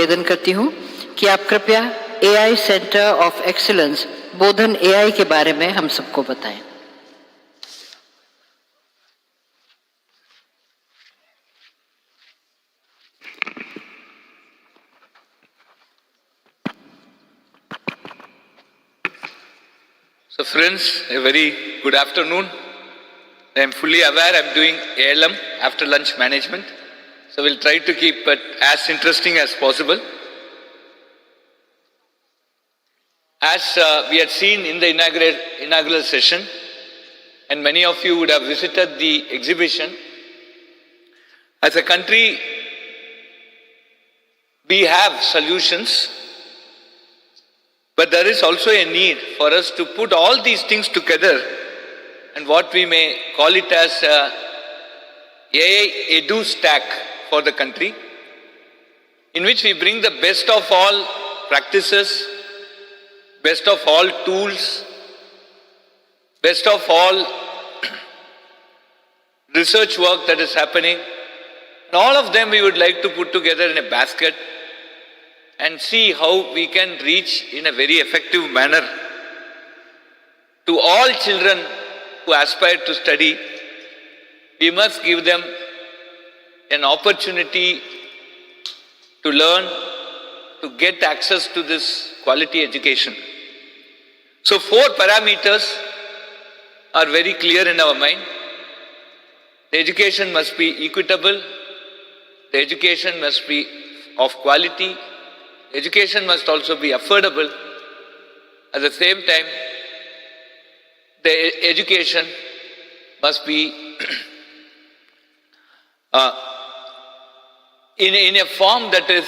निवेदन करती हूँ कि आप कृपया AI centre of excellence Bodhan AI के बारे में हम सबको बताएं। So friends, a very good afternoon. I am fully aware I am doing ALM, after lunch management. So we'll try to keep it as interesting as possible. As we had seen in the inaugural session, and many of you would have visited the exhibition, as a country, we have solutions, but there is also a need for us to put all these things together and what we may call it as a AI edu stack for the country, in which we bring the best of all practices, best of all tools, best of all research work that is happening, and all of them we would like to put together in a basket and see how we can reach in a very effective manner to all children who aspire to study. We must give them an opportunity to learn, to get access to this quality education. So 4 parameters are very clear in our mind. The education must be equitable, the education must be of quality, education must also be affordable. At the same time, the education must be in a form that is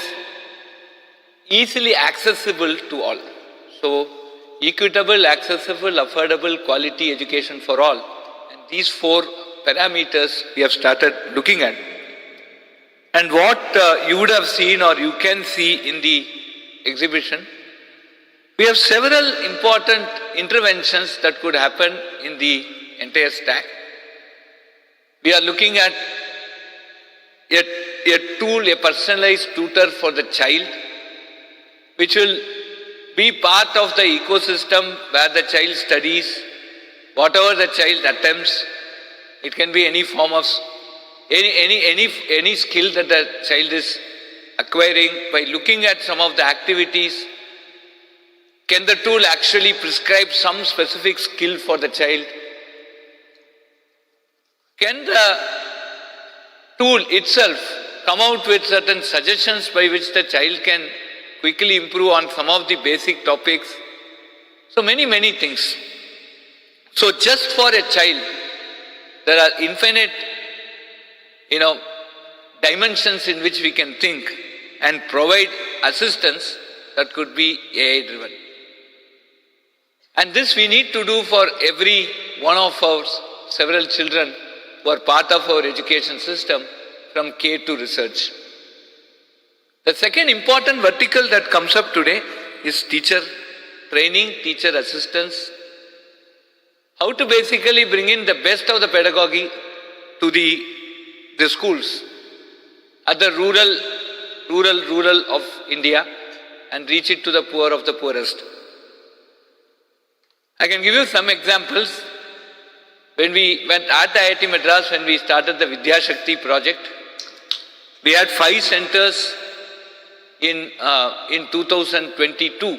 easily accessible to all. So, equitable, accessible, affordable, quality education for all. And these 4 parameters we have started looking at. And what you would have seen or you can see in the exhibition, we have several important interventions that could happen in the entire stack. We are looking at a tool, a personalized tutor for the child, which will be part of the ecosystem where the child studies, whatever the child attempts. It can be any form of any skill that the child is acquiring. By looking at some of the activities, can the tool actually prescribe some specific skill for the child? Can the tool itself come out with certain suggestions by which the child can quickly improve on some of the basic topics? So many things. So just for a child, there are infinite, dimensions in which we can think and provide assistance that could be AI driven. And this we need to do for every one of our several children who are part of our education system from K to research. The second important vertical that comes up today is teacher training, teacher assistance. How to basically bring in the best of the pedagogy to the schools at the rural of India and reach it to the poor of the poorest. I can give you some examples. When we went at IIT Madras, when we started the Vidya Shakti project, we had 5 centers in 2022.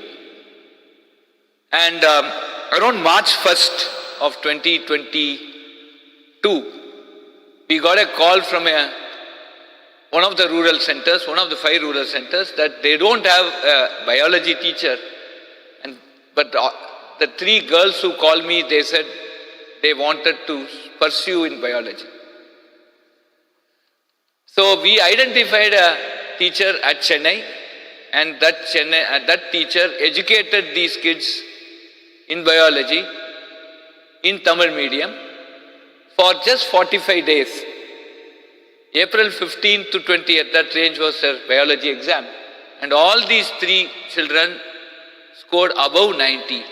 And around March 1st of 2022, we got a call from one of the rural centers, one of the 5 rural centers, that they don't have a biology teacher. But the 3 girls who called me, they said they wanted to pursue in biology. So we identified a teacher at Chennai, and that teacher educated these kids in biology in Tamil medium for just 45 days. April 15th to 20th, that range was their biology exam. And all these 3 children scored above 90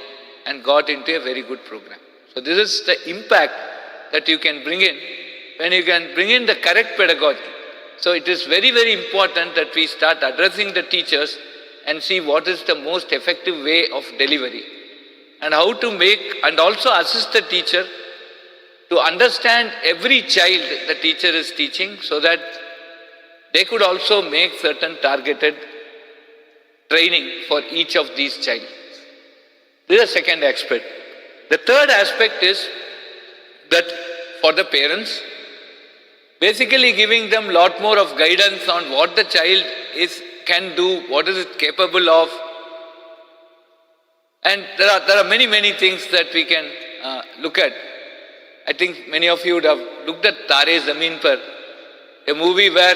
and got into a very good program. So this is the impact that you can bring in when you can bring in the correct pedagogy. So it is very, very important that we start addressing the teachers and see what is the most effective way of delivery and how to make and also assist the teacher to understand every child the teacher is teaching so that they could also make certain targeted training for each of these children. This is the second aspect. The third aspect is that for the parents, basically giving them a lot more of guidance on what the child can do, what is it capable of. And there are many, many things that we can look at. I think many of you would have looked at Tare Zameen Par, a movie where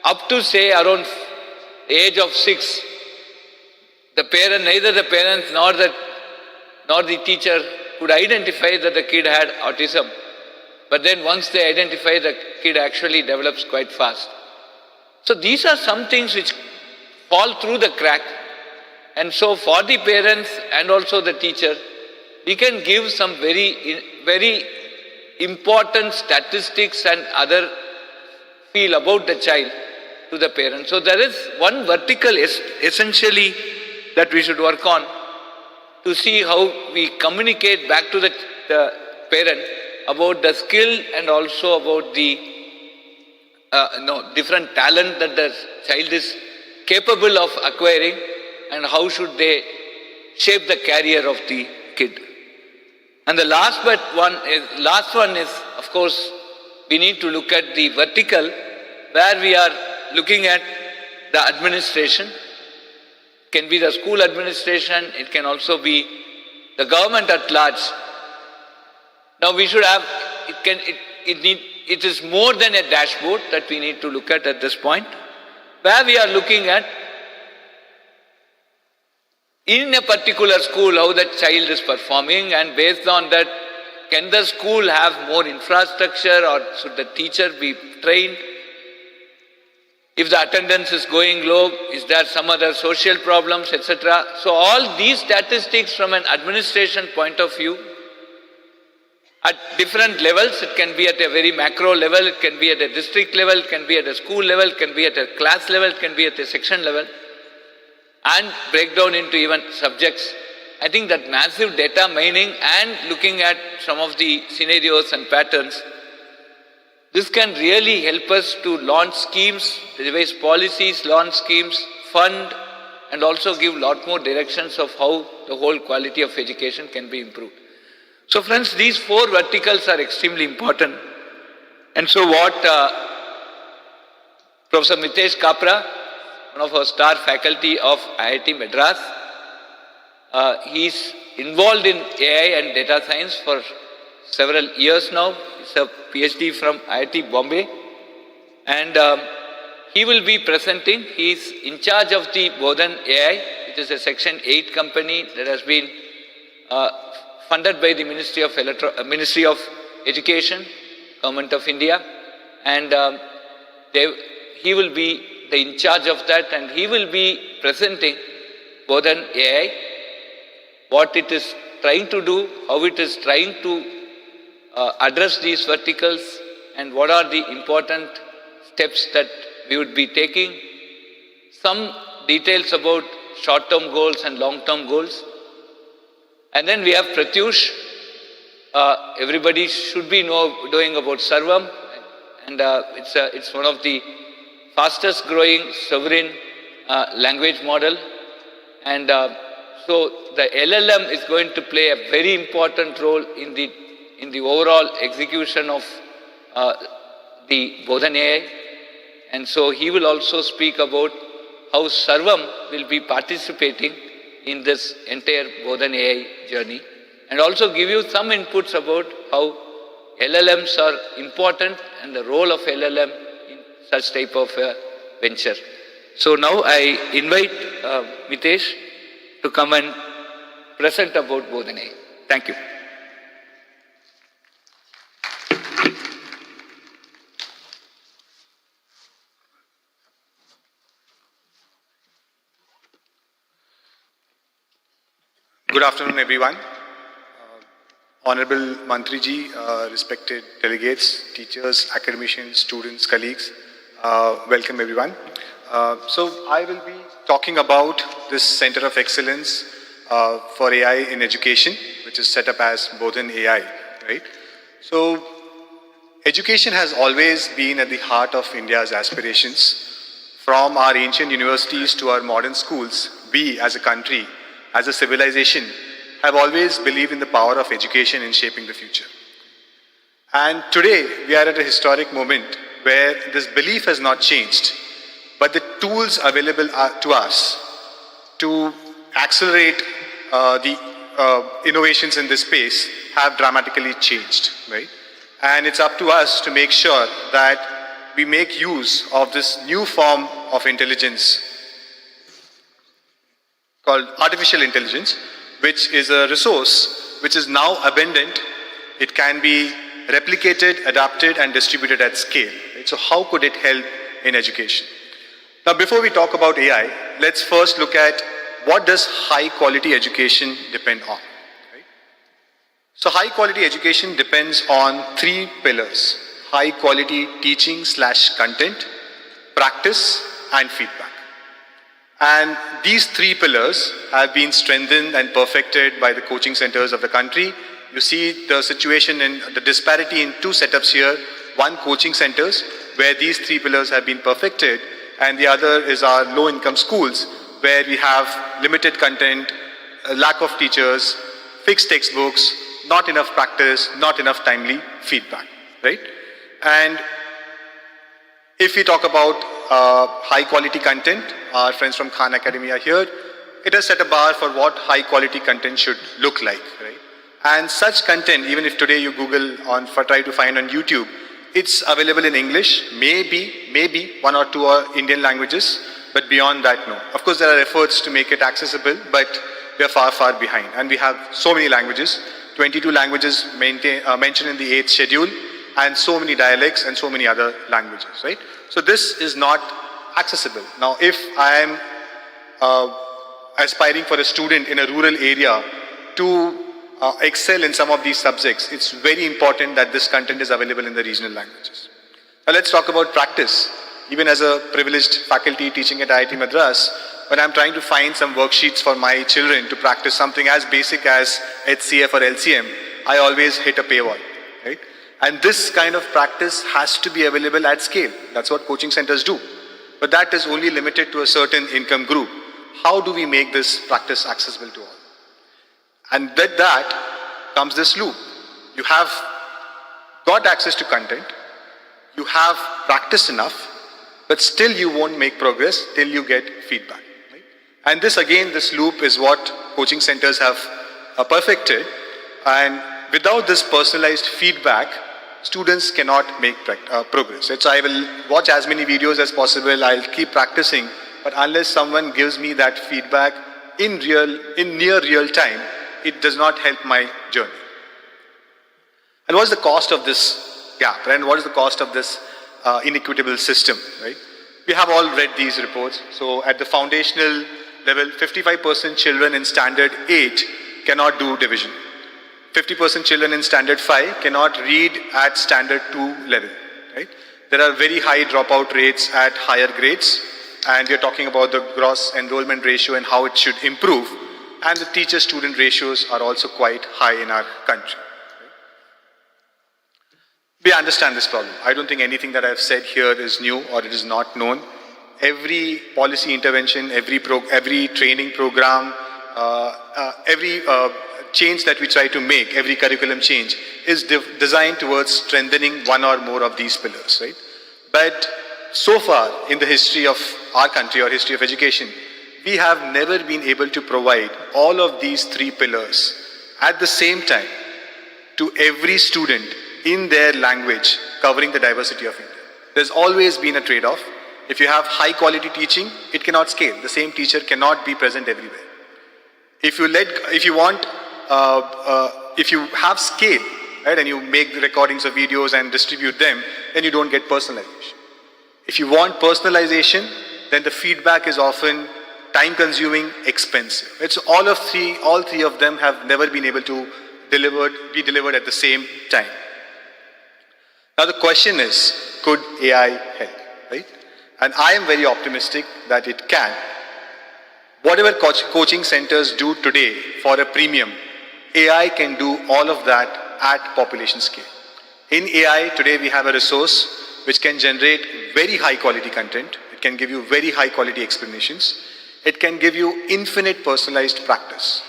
up to say around the age of 6, neither the parents nor the teacher could identify that the kid had autism. But then once they identify, the kid actually develops quite fast. So these are some things which fall through the crack. And so for the parents and also the teacher, we can give some very, very important statistics and other feel about the child to the parents. So there is one vertical essentially that we should work on to see how we communicate back to the parent about the skill and also about the different talent that the child is capable of acquiring and how should they shape the career of the kid. And the last one is, of course, we need to look at the vertical where we are looking at the administration. It can be the school administration, it can also be the government at large. Now we should have, it is more than a dashboard that we need to look at this point, where we are looking at in a particular school how the child is performing, and based on that, can the school have more infrastructure or should the teacher be trained? If the attendance is going low, is there some other social problems, etc.? So all these statistics from an administration point of view, at different levels, it can be at a very macro level, it can be at a district level, it can be at a school level, it can be at a class level, it can be at a section level, and break down into even subjects. I think that massive data mining and looking at some of the scenarios and patterns, this can really help us to launch schemes, devise policies, launch schemes, fund, and also give a lot more directions of how the whole quality of education can be improved. So friends, these 4 verticals are extremely important. And so what Professor Mitesh Kapra, one of our star faculty of IIT Madras, he is involved in AI and data science for several years now. He's a PhD from IIT Bombay. And he will be presenting. He is in charge of the Bodhan AI, which is a Section 8 company that has been funded by the Ministry of Education, Government of India. And he will be in charge of that, and he will be presenting Bodhan AI, what it is trying to do, how it is trying to address these verticals, and what are the important steps that we would be taking. Some details about short-term goals and long-term goals. And then we have Pratyush. Everybody should be knowing about Sarvam, and it's one of the fastest growing sovereign language model. And so the LLM is going to play a very important role in the overall execution of the Bodhan AI. And so he will also speak about how Sarvam will be participating in this entire Bodhan AI journey, and also give you some inputs about how LLMs are important and the role of LLM in such type of venture. So now I invite Mitesh to come and present about Bodhan AI. Thank you. Good afternoon, everyone. Honorable Mantri ji, respected delegates, teachers, academicians, students, colleagues. Welcome everyone. So I will be talking about this Center of Excellence for AI in Education, which is set up as Bodhan AI, right? So education has always been at the heart of India's aspirations. From our ancient universities to our modern schools, we as a country, as a civilization, have always believed in the power of education in shaping the future. And today, we are at a historic moment where this belief has not changed, but the tools available to us to accelerate the innovations in this space have dramatically changed, right? And it's up to us to make sure that we make use of this new form of intelligence called artificial intelligence, which is a resource which is now abundant. It can be replicated, adapted, and distributed at scale. Right? So how could it help in education? Now, before we talk about AI, let's first look at what does high-quality education depend on. Right? So high-quality education depends on three pillars: high-quality teaching/content, practice, and feedback. And these three pillars have been strengthened and perfected by the coaching centers of the country. You see the situation in the disparity in two setups here. One, coaching centers, where these three pillars have been perfected, and the other is our low-income schools, where we have limited content, a lack of teachers, fixed textbooks, not enough practice, not enough timely feedback, right? And if we talk about high-quality content, our friends from Khan Academy are here. It has set a bar for what high-quality content should look like, right? And such content, even if today you Google try to find on YouTube, it's available in English, maybe one or two Indian languages, but beyond that, no. Of course, there are efforts to make it accessible, but we are far, far behind. And we have so many languages, 22 languages mentioned in the 8th schedule, and so many dialects and so many other languages, right? So this is not accessible. Now, if I am aspiring for a student in a rural area to excel in some of these subjects, it's very important that this content is available in the regional languages. Now let's talk about practice. Even as a privileged faculty teaching at IIT Madras, when I'm trying to find some worksheets for my children to practice something as basic as HCF or LCM, I always hit a paywall, right? And this kind of practice has to be available at scale. That's what coaching centers do. But that is only limited to a certain income group. How do we make this practice accessible to all? And with that comes this loop. You have got access to content, you have practiced enough, but still you won't make progress till you get feedback. Right? And this loop is what coaching centers have perfected. And without this personalized feedback, students cannot make progress. So I will watch as many videos as possible, I'll keep practicing, but unless someone gives me that feedback in near real time, it does not help my journey. And what is the cost of this gap? And what is the cost of this inequitable system? Right? We have all read these reports. So at the foundational level, 55% children in standard 8 cannot do division. 50% children in standard 5 cannot read at standard 2 level. Right? There are very high dropout rates at higher grades, and we are talking about the gross enrollment ratio and how it should improve. And the teacher-student ratios are also quite high in our country. We understand this problem. I don't think anything that I've said here is new or it is not known. Every policy intervention, every training program, every change that we try to make, every curriculum change, is designed towards strengthening one or more of these pillars, right? But so far in the history of our country or history of education, we have never been able to provide all of these three pillars at the same time to every student in their language, covering the diversity of India. There's always been a trade-off. If you have high quality teaching, it cannot scale. The same teacher cannot be present everywhere. If you have scale, right, and you make the recordings of videos and distribute them, then you don't get personalization. If you want personalization, then the feedback is often time-consuming, expensive. It's all three of them have never been able to be delivered at the same time. Now the question is, could AI help? right? And I am very optimistic that it can. Whatever coaching centers do today for a premium, AI can do all of that at population scale. In AI, today we have a resource which can generate very high quality content. It can give you very high quality explanations. It can give you infinite personalized practice.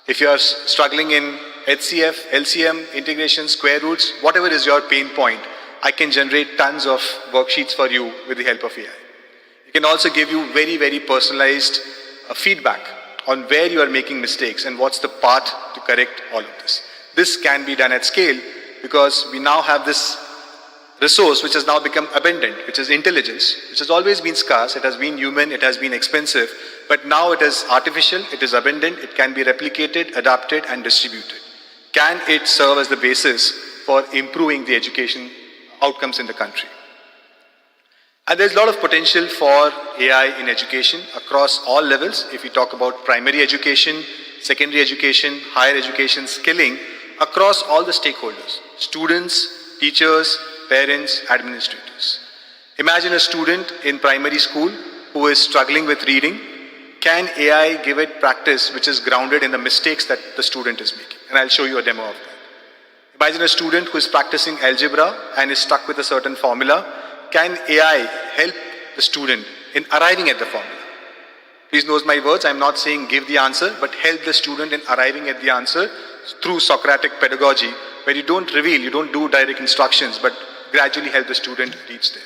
If you are struggling in HCF, LCM, integration, square roots, whatever is your pain point, I can generate tons of worksheets for you with the help of AI. It can also give you very, very personalized feedback on where you are making mistakes and what's the path to correct all of this. This can be done at scale because we now have this resource which has now become abundant, which is intelligence, which has always been scarce, it has been human, it has been expensive, but now it is artificial, it is abundant, it can be replicated, adapted and distributed. Can it serve as the basis for improving the education outcomes in the country? And there's a lot of potential for AI in education across all levels. If we talk about primary education, secondary education, higher education, skilling, across all the stakeholders, students, teachers, parents, administrators. Imagine a student in primary school who is struggling with reading. Can AI give it practice which is grounded in the mistakes that the student is making? And I'll show you a demo of that. Imagine a student who is practicing algebra and is stuck with a certain formula. Can AI help the student in arriving at the formula? Please note my words, I'm not saying give the answer, but help the student in arriving at the answer through Socratic pedagogy, where you don't reveal, you don't do direct instructions, but gradually help the student reach there.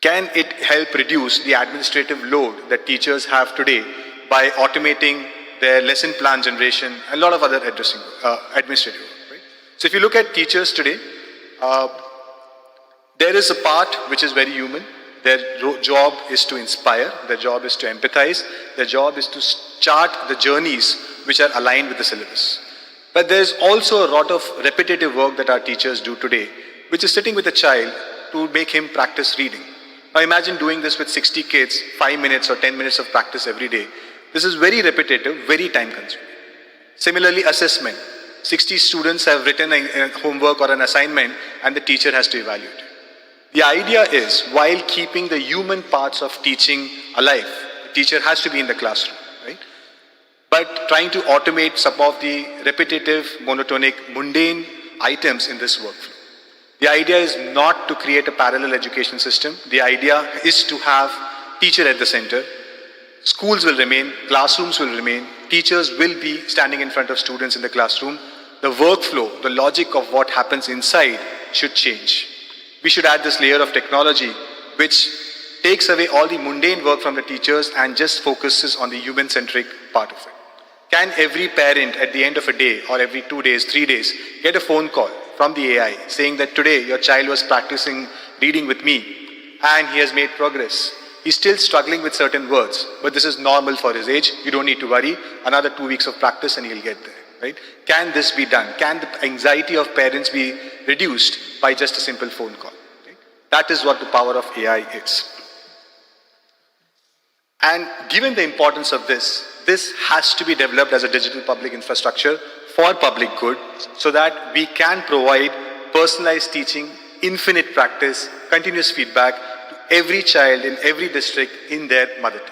Can it help reduce the administrative load that teachers have today by automating their lesson plan generation and a lot of other administrative work, right? So if you look at teachers today, there is a part which is very human. Their job is to inspire, their job is to empathize, their job is to chart the journeys which are aligned with the syllabus. But there is also a lot of repetitive work that our teachers do today, which is sitting with a child to make him practice reading. Now imagine doing this with 60 kids, 5 minutes or 10 minutes of practice every day. This is very repetitive, very time consuming. Similarly, assessment. 60 students have written a homework or an assignment and the teacher has to evaluate it. The idea is, while keeping the human parts of teaching alive, the teacher has to be in the classroom, right? But trying to automate some of the repetitive, monotonic, mundane items in this workflow. The idea is not to create a parallel education system. The idea is to have teacher at the center. Schools will remain, classrooms will remain, teachers will be standing in front of students in the classroom. The workflow, the logic of what happens inside should change. We should add this layer of technology which takes away all the mundane work from the teachers and just focuses on the human-centric part of it. Can every parent at the end of a day or every 2 days, 3 days get a phone call from the AI saying that today your child was practicing reading with me and he has made progress. He's still struggling with certain words, but this is normal for his age. You don't need to worry. Another 2 weeks of practice and he'll get there. Right? Can this be done? Can the anxiety of parents be reduced by just a simple phone call? Right? That is what the power of AI is. And given the importance of this has to be developed as a digital public infrastructure for public good so that we can provide personalized teaching, infinite practice, continuous feedback to every child in every district in their mother tongue.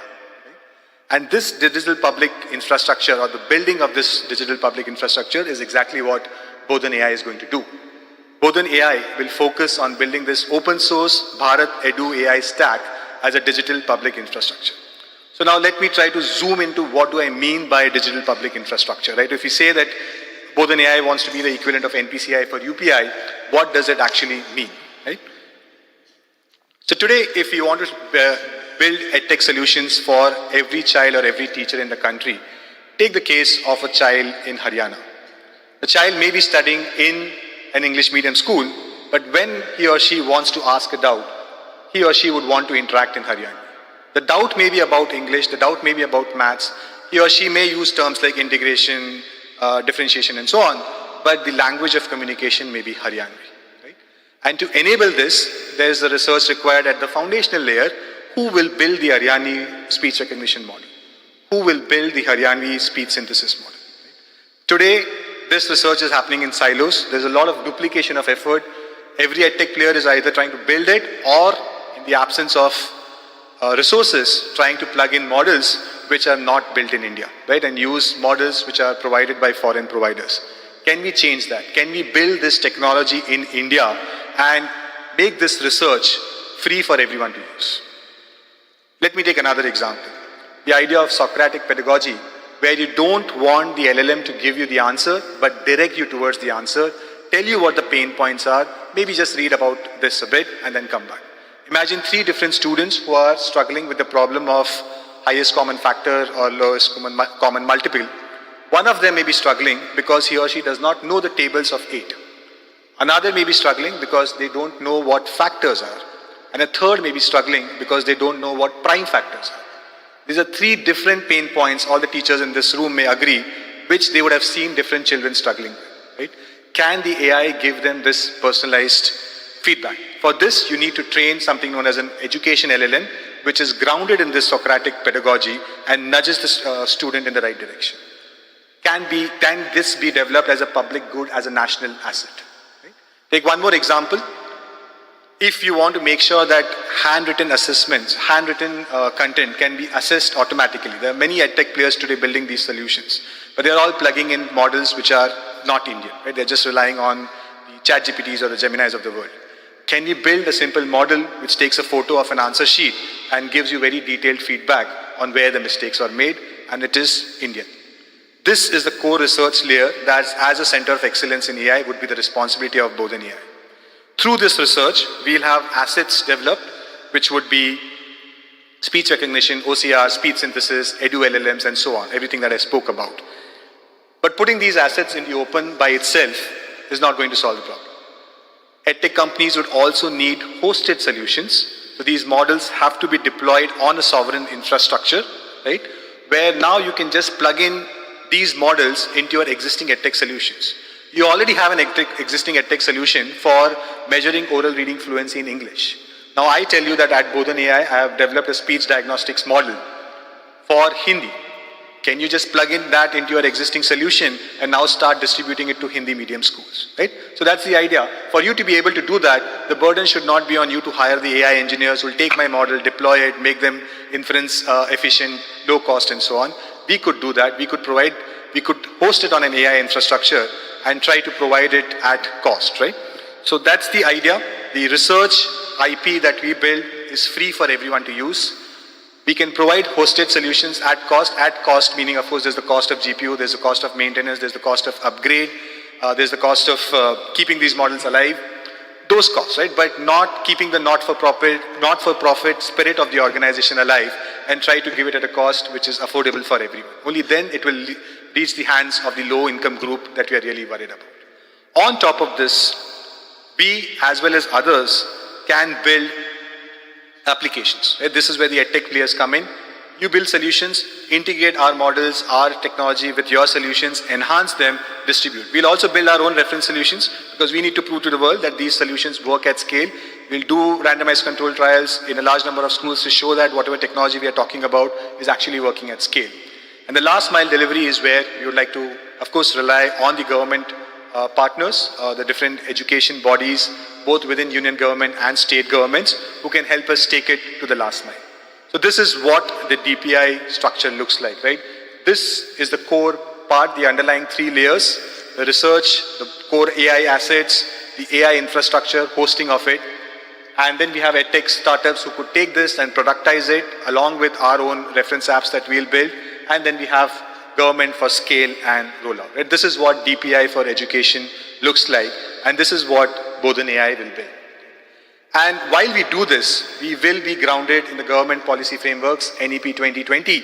And this digital public infrastructure or the building of this digital public infrastructure is exactly what Bodhan AI is going to do. Bodhan AI will focus on building this open source Bharat Edu AI stack as a digital public infrastructure. So now let me try to zoom into what do I mean by digital public infrastructure, right? If you say that Bodhan AI wants to be the equivalent of NPCI for UPI, what does it actually mean, right? So today, if you want to build edtech solutions for every child or every teacher in the country, take the case of a child in Haryana. The child may be studying in an English medium school, but when he or she wants to ask a doubt, he or she would want to interact in Haryana. The doubt may be about English, the doubt may be about maths, he or she may use terms like integration, differentiation and so on, but the language of communication may be Haryanvi. Right? And to enable this, there is a research required at the foundational layer. Who will build the Haryanvi speech recognition model? Who will build the Haryanvi speech synthesis model? Right? Today, this research is happening in silos. There's a lot of duplication of effort. Every edtech player is either trying to build it or in the absence of resources, trying to plug in models which are not built in India, right? And use models which are provided by foreign providers. Can we change that? Can we build this technology in India and make this research free for everyone to use? Let me take another example. The idea of Socratic pedagogy, where you don't want the LLM to give you the answer, but direct you towards the answer, tell you what the pain points are, maybe just read about this a bit and then come back. Imagine 3 different students who are struggling with the problem of highest common factor or lowest common multiple. One of them may be struggling because he or she does not know the tables of 8. Another may be struggling because they don't know what factors are. And a third may be struggling because they don't know what prime factors are. These are 3 different pain points all the teachers in this room may agree, which they would have seen different children struggling with, right? Can the AI give them this personalized feedback? For this, you need to train something known as an education LLM, which is grounded in this Socratic pedagogy and nudges the student in the right direction. Can this be developed as a public good, as a national asset? Right? Take one more example. If you want to make sure that handwritten assessments, handwritten content can be assessed automatically. There are many edtech players today building these solutions, but they're all plugging in models which are not Indian, right? They're just relying on the ChatGPTs or the Geminis of the world. Can we build a simple model which takes a photo of an answer sheet and gives you very detailed feedback on where the mistakes are made, and it is Indian? This is the core research layer that, as a center of excellence in AI, would be the responsibility of Bodhan AI. Through this research, we'll have assets developed, which would be speech recognition, OCR, speech synthesis, edu LLMs, and so on, everything that I spoke about. But putting these assets in the open by itself is not going to solve the problem. EdTech companies would also need hosted solutions. So these models have to be deployed on a sovereign infrastructure, right? Where now you can just plug in these models into your existing EdTech solutions. You already have an existing EdTech solution for measuring oral reading fluency in English. Now I tell you that at Bodhan AI, I have developed a speech diagnostics model for Hindi. Can you just plug in that into your existing solution and now start distributing it to Hindi medium schools, right? So that's the idea. For you to be able to do that, the burden should not be on you to hire the AI engineers who will take my model, deploy it, make them inference efficient, low cost, and so on. We could do that. We could host it on an AI infrastructure and try to provide it at cost, right? So that's the idea. The research IP that we build is free for everyone to use. We can provide hosted solutions at cost meaning, of course, there's the cost of GPU, there's the cost of maintenance, there's the cost of upgrade, there's the cost of keeping these models alive. Those costs, right? But not keeping the not-for-profit spirit of the organization alive and try to give it at a cost which is affordable for everyone. Only then it will reach the hands of the low-income group that we are really worried about. On top of this, we, as well as others, can build applications. Right? This is where the EdTech players come in. You build solutions, integrate our models, our technology with your solutions, enhance them, distribute. We'll also build our own reference solutions because we need to prove to the world that these solutions work at scale. We'll do randomized control trials in a large number of schools to show that whatever technology we are talking about is actually working at scale. And the last mile delivery is where we would like to, of course, rely on the government partners, the different education bodies, both within union government and state governments, who can help us take it to the last mile. So this is what the DPI structure looks like, right? This is the core part, the underlying 3 layers, the research, the core AI assets, the AI infrastructure, hosting of it. And then we have EdTech startups who could take this and productize it along with our own reference apps that we'll build. And then we have government for scale and rollout. Right? This is what DPI for education looks like. And this is what Bodhan AI will build. And while we do this, we will be grounded in the government policy frameworks, NEP 2020,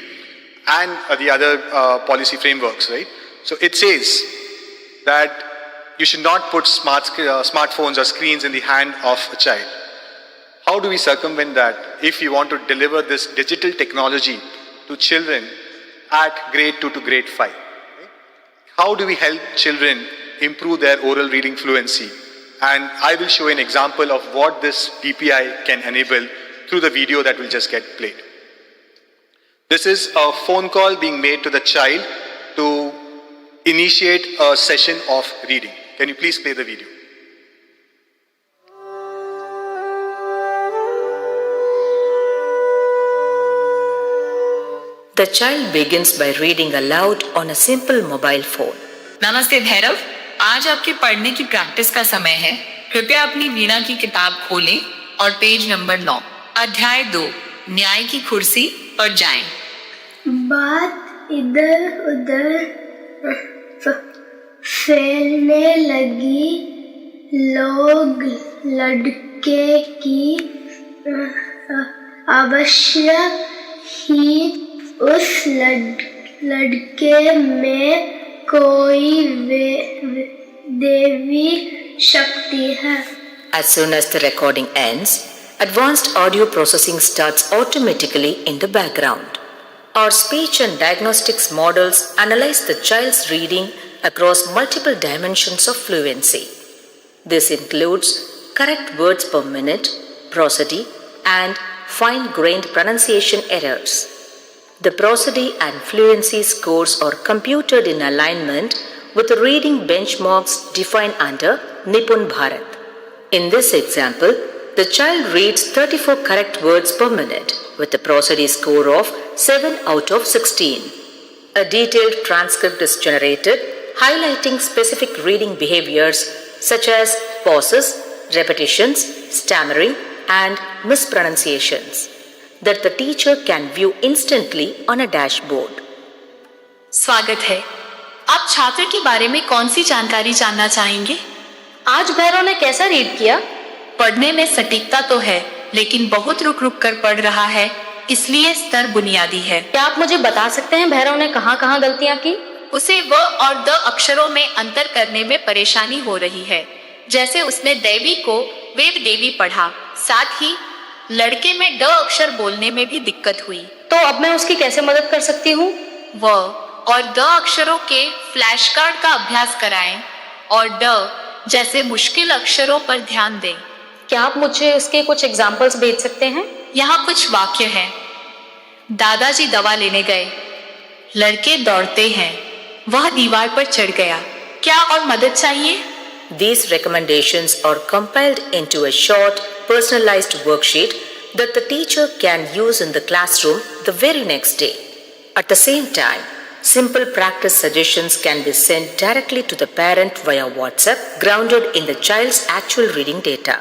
and the other policy frameworks, right? So it says that you should not put smartphones or screens in the hand of a child. How do we circumvent that if we want to deliver this digital technology to children at grade 2 to grade 5? Right? How do we help children improve their oral reading fluency? And I will show an example of what this DPI can enable through the video that will just get played. This is a phone call being made to the child to initiate a session of reading. Can you please play the video? The child begins by reading aloud on a simple mobile phone. नमस्ते भैरव, आज आपके पढ़ने की practice का समय है। कृपया अपनी वीणा की किताब खोलें और पेज नंबर 9, अध्याय 2, न्याय की कुर्सी पर जाएं। बात इधर उधर फैलने लगी। लोग लड़के की अवश्य ही उस लड़के में कोई देवी शक्ति है। As soon as the recording ends, advanced audio processing starts automatically in the background. Our speech and diagnostics models analyze the child's reading across multiple dimensions of fluency. This includes correct words per minute, prosody, and fine-grained pronunciation errors. The prosody and fluency scores are computed in alignment with the reading benchmarks defined under Nipun Bharat. In this example, the child reads 34 correct words per minute with a prosody score of 7 out of 16. A detailed transcript is generated highlighting specific reading behaviors such as pauses, repetitions, stammering, and mispronunciations that the teacher can view instantly on a dashboard. स्वागत है। आप छात्र के बारे में कौन सी जानकारी जानना चाहेंगे? आज भैरव ने कैसा रीड किया? पढ़ने में सटीकता तो है, लेकिन बहुत रुक रुक कर पढ़ रहा है, इसलिए स्तर बुनियादी है। क्या आप मुझे बता सकते हैं भैरव ने कहाँ-कहाँ गलतियाँ की? उसे व और द अक्षरों में अंतर करने में परेशानी हो रही है। जैसे उसने देवी को वेव देवी पढ़ा, साथ ही लड़के में ड अक्षर बोलने में भी दिक्कत हुई। तो अब मैं उसकी कैसे मदद कर सकती हूँ? व और द अक्षरों के फ्लैश कार्ड का अभ्यास कराएं और ड जैसे मुश्किल अक्षरों पर ध्यान दें। क्या आप मुझे उसके कुछ एग्जाम्पल्स भेज सकते हैं? यहाँ कुछ वाक्य हैं। दादाजी दवा लेने गए, लड़के दौड़ते हैं, वह दीवार पर चढ़ गया, क्या और मदद चाहिए? These recommendations are compiled into a short, personalized worksheet that the teacher can use in the classroom the very next day. At the same time, simple practice suggestions can be sent directly to the parent via WhatsApp, grounded in the child's actual reading data.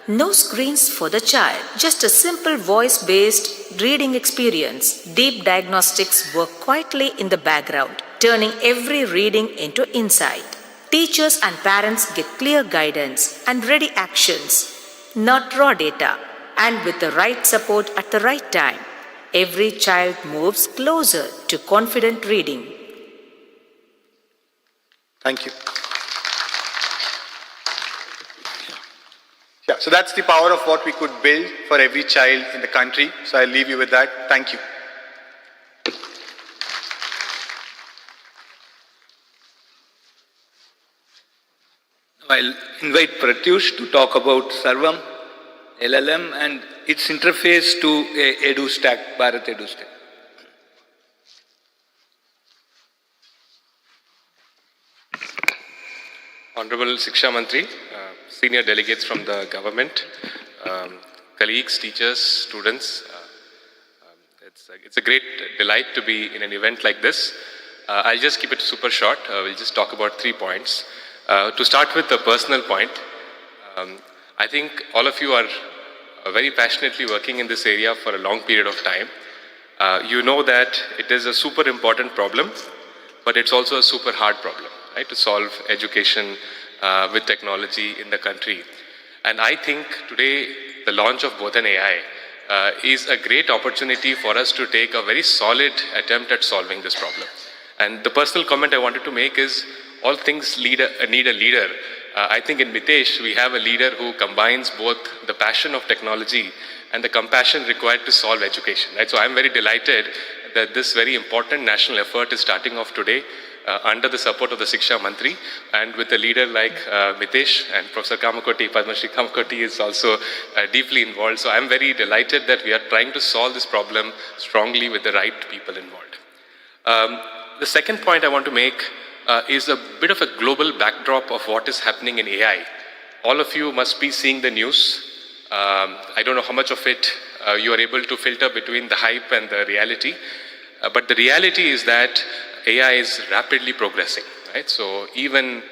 No screens for the child, just a simple voice-based reading experience. Deep diagnostics work quietly in the background, turning every reading into insight. Teachers and parents get clear guidance and ready actions, not raw data, and with the right support at the right time. Every child moves closer to confident reading. Thank you. Yeah, so that's the power of what we could build for every child in the country. So I'll leave you with that. Thank you. I'll invite Pratyush to talk about Sarvam, LLM, and its interface to EduStack, Bharat EduStack. Honorable Shiksha Mantri, senior delegates from the government, colleagues, teachers, students, it's a great delight to be in an event like this. I'll just keep it super short. We'll just talk about 3 points. To start with the personal point, I think all of you are very passionately working in this area for a long period of time. You know that it is a super important problem, but it's also a super hard problem, right, to solve education with technology in the country. And I think today the launch of Bodhan AI is a great opportunity for us to take a very solid attempt at solving this problem. And the personal comment I wanted to make is, all things need a leader. I think in Mitesh, we have a leader who combines both the passion of technology and the compassion required to solve education. Right? So I'm very delighted that this very important national effort is starting off today under the support of the Shiksha Mantri, and with a leader like Mitesh, and Professor Kamakoti, Padma Shri Kamakoti is also deeply involved. So I'm very delighted that we are trying to solve this problem strongly with the right people involved. The second point I want to make is a bit of a global backdrop of what is happening in AI. All of you must be seeing the news. I don't know how much of it you are able to filter between the hype and the reality. But the reality is that AI is rapidly progressing, right? So even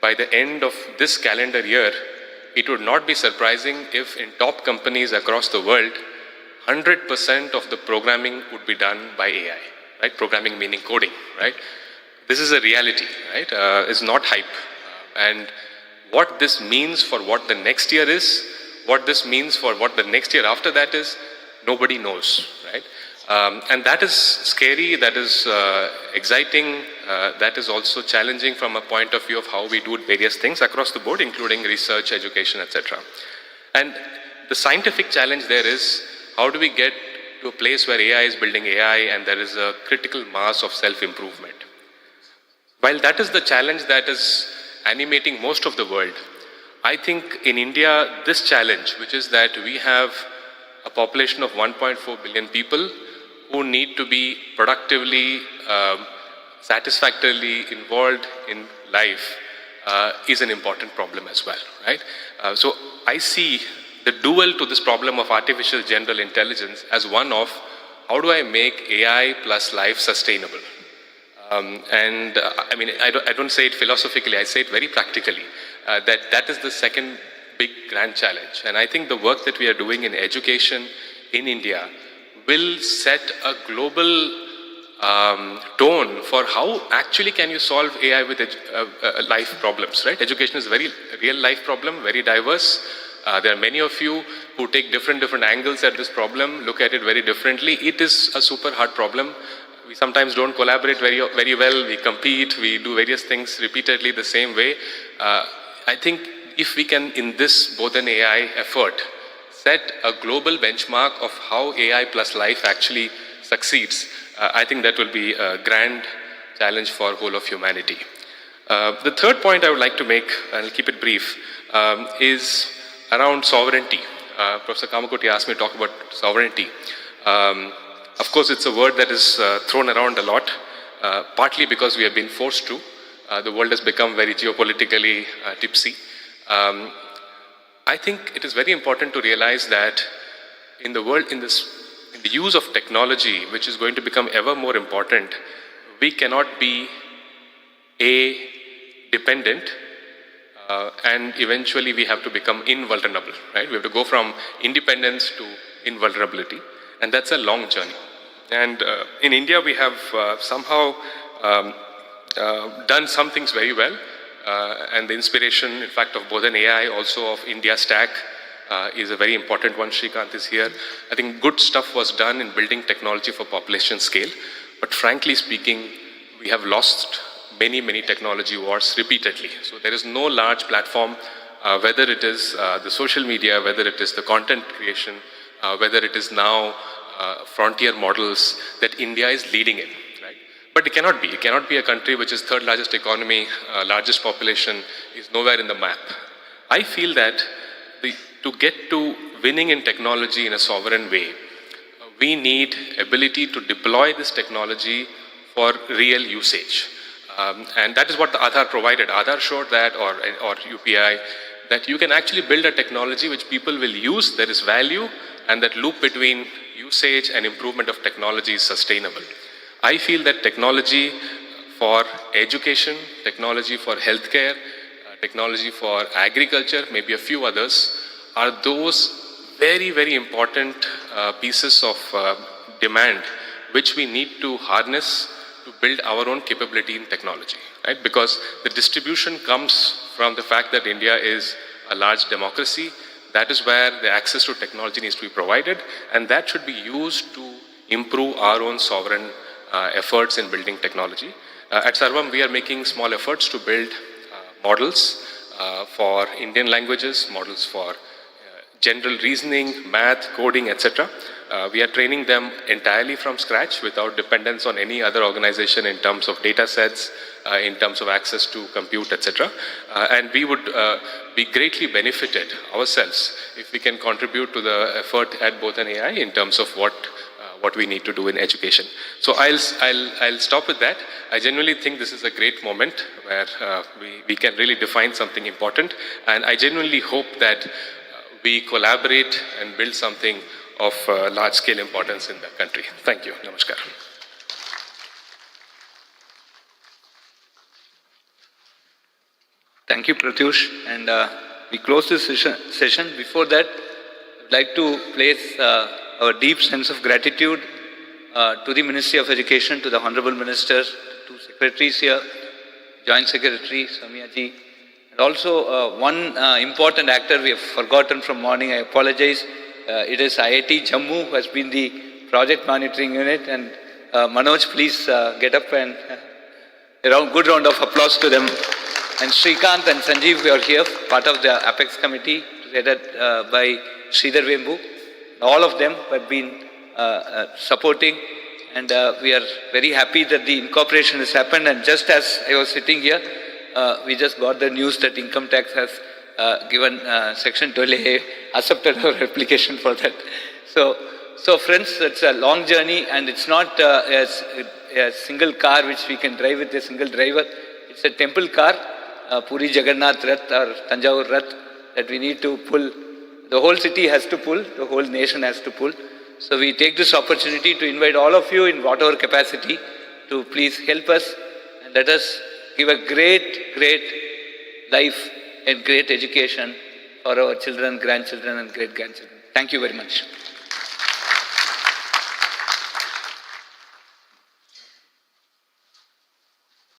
by the end of this calendar year, it would not be surprising if in top companies across the world, 100% of the programming would be done by AI, right? Programming meaning coding, right? This is a reality, right? It's not hype. And what this means for what the next year is, what this means for what the next year after that is, nobody knows, right? And that is scary, that is exciting, that is also challenging from a point of view of how we do various things across the board, including research, education, etc. And the scientific challenge there is, how do we get to a place where AI is building AI and there is a critical mass of self-improvement? While that is the challenge that is animating most of the world, I think in India, this challenge, which is that we have a population of 1.4 billion people who need to be productively, satisfactorily involved in life, is an important problem as well, right? So I see the dual to this problem of artificial general intelligence as one of, how do I make AI plus life sustainable? I mean, I don't say it philosophically, I say it very practically, that is the second big grand challenge. And I think the work that we are doing in education in India will set a global tone for how actually can you solve AI with life problems, right? Education is a very real life problem, very diverse. There are many of you who take different angles at this problem, look at it very differently. It is a super hard problem. We sometimes don't collaborate very well. We compete, we do various things repeatedly the same way. I think if we can, in this Bodhan AI effort, set a global benchmark of how AI plus life actually succeeds, I think that will be a grand challenge for whole of humanity. The third point I would like to make, and I'll keep it brief, is around sovereignty. Professor Kamakoti asked me to talk about sovereignty. Of course, it's a word that is thrown around a lot, partly because we have been forced to. The world has become very geopolitically tipsy. I think it is very important to realize that in the world, in the use of technology, which is going to become ever more important, we cannot be dependent, and eventually we have to become invulnerable, right? We have to go from independence to invulnerability, and that's a long journey. And in India, we have somehow done some things very well, and the inspiration, in fact, of Bodhan AI, also of India Stack, is a very important one. Srikanth is here. I think good stuff was done in building technology for population scale, but frankly speaking, we have lost many technology wars repeatedly. So there is no large platform, whether it is the social media, whether it is the content creation, whether it is now frontier models, that India is leading in, right? But it cannot be. It cannot be a country which is third largest economy, largest population, is nowhere in the map. I feel that to get to winning in technology in a sovereign way, we need ability to deploy this technology for real usage. And that is what the Aadhaar provided. Aadhaar showed that, or UPI, that you can actually build a technology which people will use, there is value, and that loop between usage and improvement of technology is sustainable. I feel that technology for education, technology for healthcare, technology for agriculture, maybe a few others, are those very important pieces of demand which we need to harness to build our own capability in technology, right? Because the distribution comes from the fact that India is a large democracy. That is where the access to technology needs to be provided, and that should be used to improve our own sovereign efforts in building technology. At Sarvam, we are making small efforts to build models for Indian languages, models for general reasoning, math, coding, etc. We are training them entirely from scratch without dependence on any other organization in terms of data sets, in terms of access to compute, etc. And we would be greatly benefited ourselves if we can contribute to the effort at Bodhan AI in terms of what we need to do in education. So I'll stop with that. I genuinely think this is a great moment where we can really define something important, and I genuinely hope that we collaborate and build something of large-scale importance in the country. Thank you. Namaskar. Thank you, Pratyush. And we close this session. Before that, I'd like to place our deep sense of gratitude to the Ministry of Education, to the Honorable Minister, to secretaries here, Joint Secretary Samia ji, and also one important actor we have forgotten from morning. I apologize. It is IIT Jammu who has been the project monitoring unit. And Manoj, please get up and a good round of applause to them. And Srikanth and Sanjeev, we are here, part of the Apex committee, headed by Sridhar Vembu. All of them have been supporting, and we are very happy that the incorporation has happened. And just as I was sitting here, we just got the news that income tax has given Section 12A accepted our application for that. So friends, it's a long journey, and it's not a single car which we can drive with a single driver. It's a temple car, Puri Jagannath Rath or Tanjavur Rath, that we need to pull. The whole city has to pull, the whole nation has to pull. So we take this opportunity to invite all of you in whatever capacity to please help us and let us give a great life and great education for our children, grandchildren and great-grandchildren. Thank you very much.